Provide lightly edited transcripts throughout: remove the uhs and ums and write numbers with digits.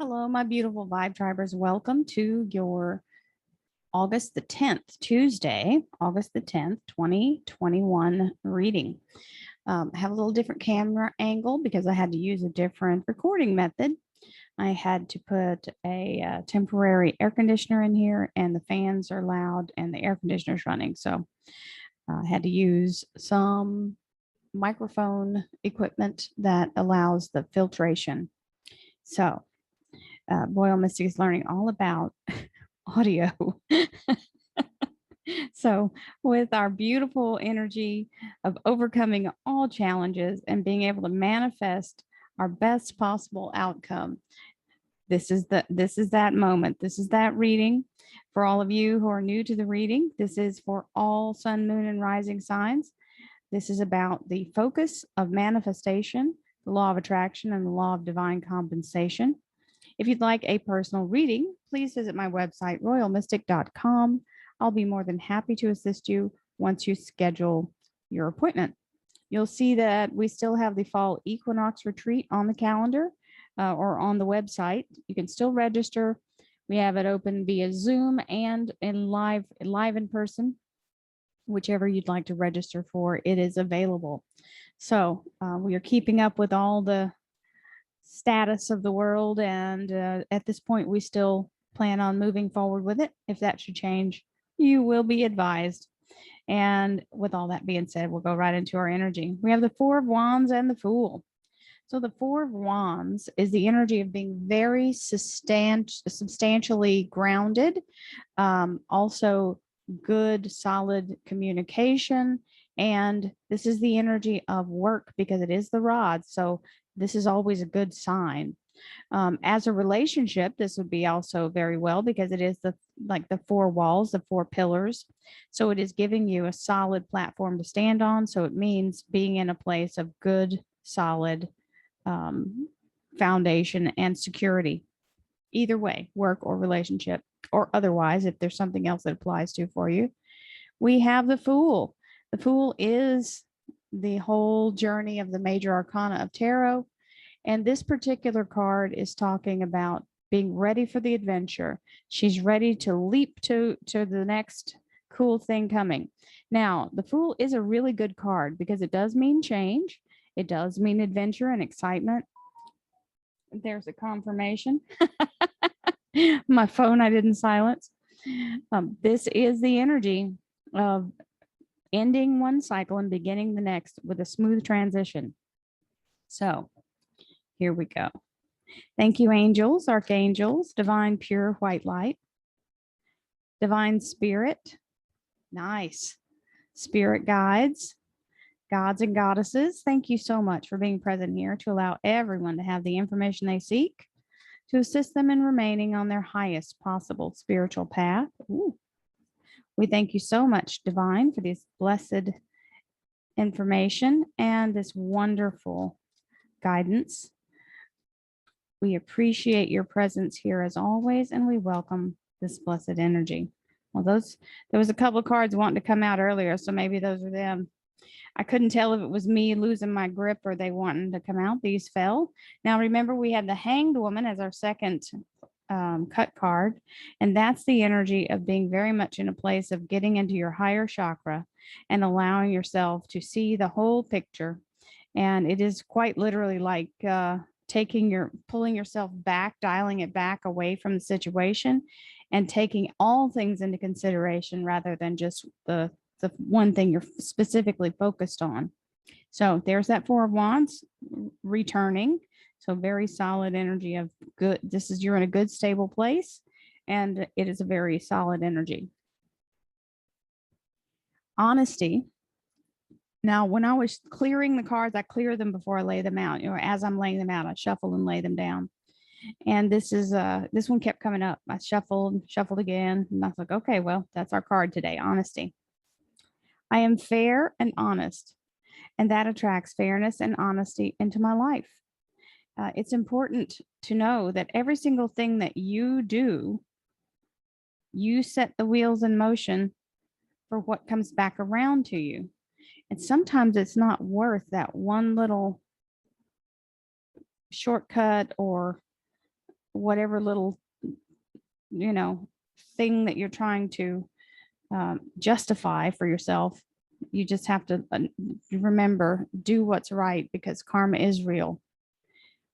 Hello, my beautiful Vibe Tribers. Welcome to your August the 10th, Tuesday, August the 10th, 2021 reading. I have a little different camera angle because I had to use a different recording method. I had to put a temporary air conditioner in here, and the fans are loud and the air conditioner's running. So I had to use some microphone equipment that allows the filtration. So Royal Mystic is learning all about audio. So with our beautiful energy of overcoming all challenges and being able to manifest our best possible outcome, this is that moment. This is that reading. For all of you who are new to the reading, this is for all sun, moon, and rising signs. This is about the focus of manifestation, the law of attraction, and the law of divine compensation. If you'd like a personal reading, please visit my website, royalmystic.com. I'll be more than happy to assist you once you schedule your appointment. You'll see that we still have the fall equinox retreat on the calendar or on the website. You can still register. We have it open via Zoom and in live in person. Whichever you'd like to register for, it is available. So we are keeping up with all the status of the world, and at this point we still plan on moving forward with it. If that should change, you will be advised. And with all that being said, we'll go right into our energy. We have the Four of Wands and the Fool. So the Four of Wands is the energy of being very substantially grounded, also good solid communication, and this is the energy of work because it is the rod. So this is always a good sign. As a relationship, this would be also very well because it is the four walls, the four pillars. So it is giving you a solid platform to stand on. So it means being in a place of good, solid foundation and security. Either way, work or relationship, or otherwise, if there's something else that applies to for you. We have the Fool. The Fool is the whole journey of the major arcana of tarot. And this particular card is talking about being ready for the adventure. She's ready to leap to the next cool thing coming. Now, the Fool is a really good card because it does mean change. It does mean adventure and excitement. There's a confirmation. My phone I didn't silence. This is the energy of ending one cycle and beginning the next with a smooth transition. So here we go. Thank you, angels, archangels, divine pure white light, divine spirit, nice, spirit guides, gods and goddesses. Thank you so much for being present here to allow everyone to have the information they seek to assist them in remaining on their highest possible spiritual path. Ooh. We thank you so much, Divine, for this blessed information and this wonderful guidance. We appreciate your presence here as always, and we welcome this blessed energy. Well, there was a couple of cards wanting to come out earlier, so maybe those are them. I couldn't tell if it was me losing my grip or they wanting to come out. These fell. Now, remember, we had the Hanged Woman as our second cut card, and that's the energy of being very much in a place of getting into your higher chakra and allowing yourself to see the whole picture. And it is quite literally like pulling yourself back, dialing it back away from the situation and taking all things into consideration rather than just the one thing you're specifically focused on. So there's that Four of Wands returning. So very solid energy of good. You're in a good, stable place, and it is a very solid energy. Honesty. Now, when I was clearing the cards, I clear them before I lay them out. As I'm laying them out, I shuffle and lay them down. And this one kept coming up. I shuffled again, and I was like, okay, well, that's our card today, honesty. I am fair and honest, and that attracts fairness and honesty into my life. It's important to know that every single thing that you do, you set the wheels in motion for what comes back around to you. And sometimes it's not worth that one little shortcut or whatever little, thing that you're trying to justify for yourself. You just have to remember, do what's right, because karma is real.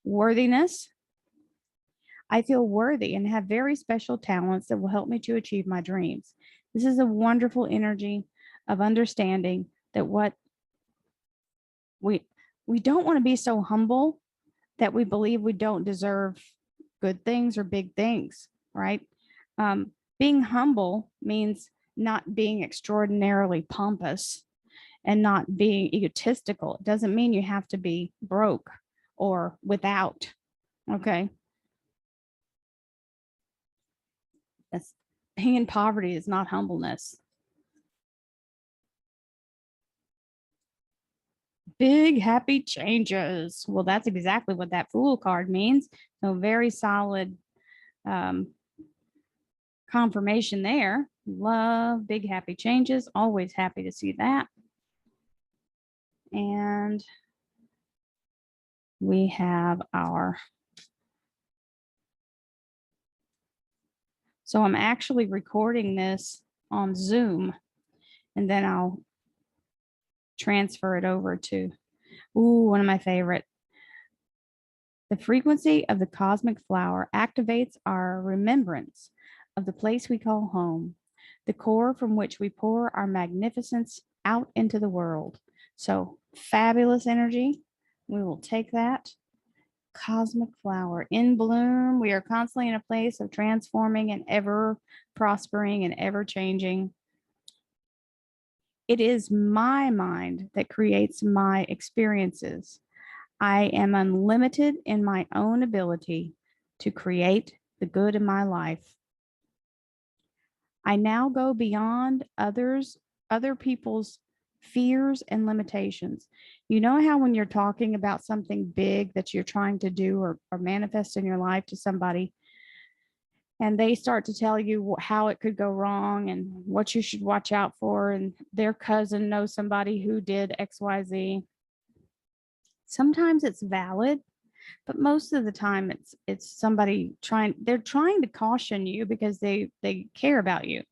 Worthiness. I feel worthy and have very special talents that will help me to achieve my dreams. This is a wonderful energy of understanding that what we don't want to be so humble that we believe we don't deserve good things or big things, right? Being humble means not being extraordinarily pompous and not being egotistical. It doesn't mean you have to be broke or without, okay? That's, being in poverty is not humbleness. Big happy changes. Well, that's exactly what that Fool card means. So very solid confirmation there. Love, big happy changes. Always happy to see that. And we have our, so I'm actually recording this on Zoom, and then I'll transfer it over to, one of my favorite. The frequency of the cosmic flower activates our remembrance of the place we call home, the core from which we pour our magnificence out into the world. So fabulous energy. We will take that. Cosmic flower in bloom. We are constantly in a place of transforming and ever prospering and ever changing. It is my mind that creates my experiences. I am unlimited in my own ability to create the good in my life. I now go beyond other people's fears and limitations. You know how when you're talking about something big that you're trying to do or manifest in your life to somebody, and they start to tell you how it could go wrong and what you should watch out for, and their cousin knows somebody who did XYZ. Sometimes it's valid, but most of the time it's somebody they're trying to caution you because they care about you.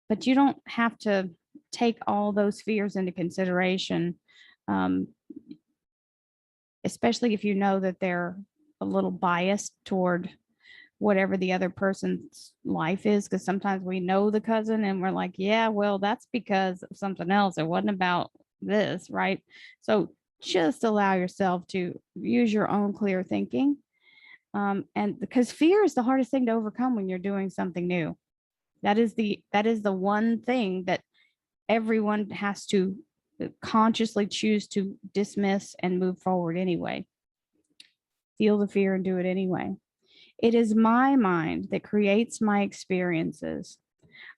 But you don't have to take all those fears into consideration, especially if you know that they're a little biased toward whatever the other person's life is, because sometimes we know the cousin and we're like, yeah, well, that's because of something else. It wasn't about this, right? So just allow yourself to use your own clear thinking. And because fear is the hardest thing to overcome when you're doing something new. That is the one thing that everyone has to consciously choose to dismiss and move forward anyway. Feel the fear and do it anyway. It is my mind that creates my experiences.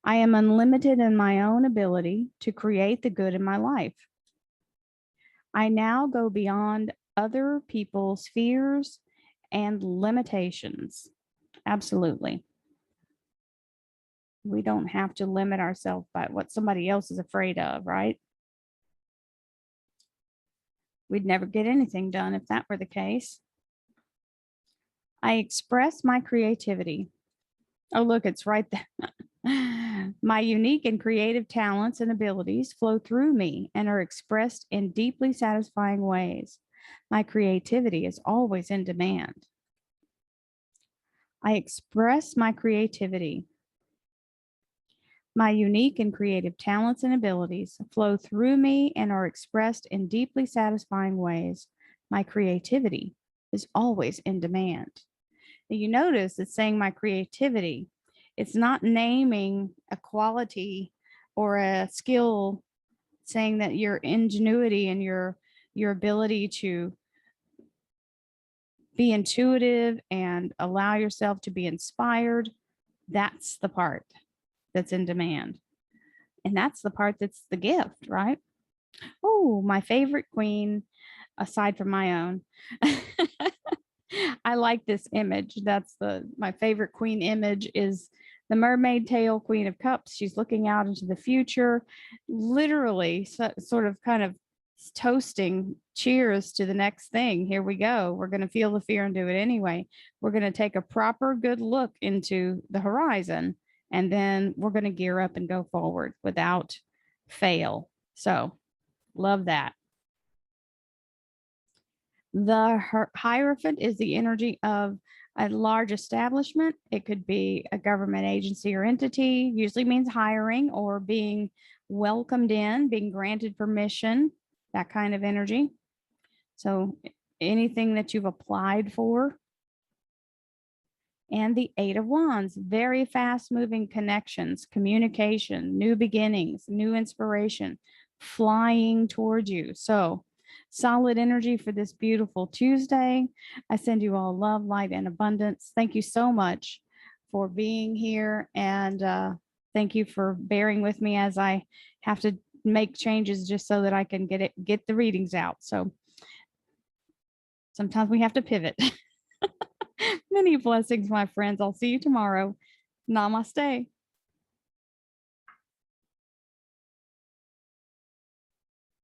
I am unlimited in my own ability to create the good in my life. I now go beyond other people's fears and limitations. Absolutely. We don't have to limit ourselves by what somebody else is afraid of, right? We'd never get anything done if that were the case. I express my creativity. Oh, look, it's right there. My unique and creative talents and abilities flow through me and are expressed in deeply satisfying ways. My creativity is always in demand. I express my creativity. My unique and creative talents and abilities flow through me and are expressed in deeply satisfying ways. My creativity is always in demand. Now, you notice it's saying my creativity. It's not naming a quality or a skill, saying that your ingenuity and your ability to be intuitive and allow yourself to be inspired, that's the part that's in demand. And that's the part that's the gift, right? Oh, my favorite queen, aside from my own. I like this image. That's my favorite queen image is the mermaid tail, Queen of Cups. She's looking out into the future, literally sort of kind of toasting, cheers to the next thing. Here we go. We're going to feel the fear and do it anyway. We're going to take a proper good look into the horizon, and then we're going to gear up and go forward without fail. So love that. The Hierophant is the energy of a large establishment. It could be a government agency or entity, usually means hiring or being welcomed in, being granted permission, that kind of energy. So anything that you've applied for. And the Eight of Wands, very fast moving connections, communication, new beginnings, new inspiration, flying towards you. So solid energy for this beautiful Tuesday. I send you all love, light, and abundance. Thank you so much for being here. And thank you for bearing with me as I have to make changes just so that I can get the readings out. So sometimes we have to pivot. Many blessings, my friends. I'll see you tomorrow. Namaste.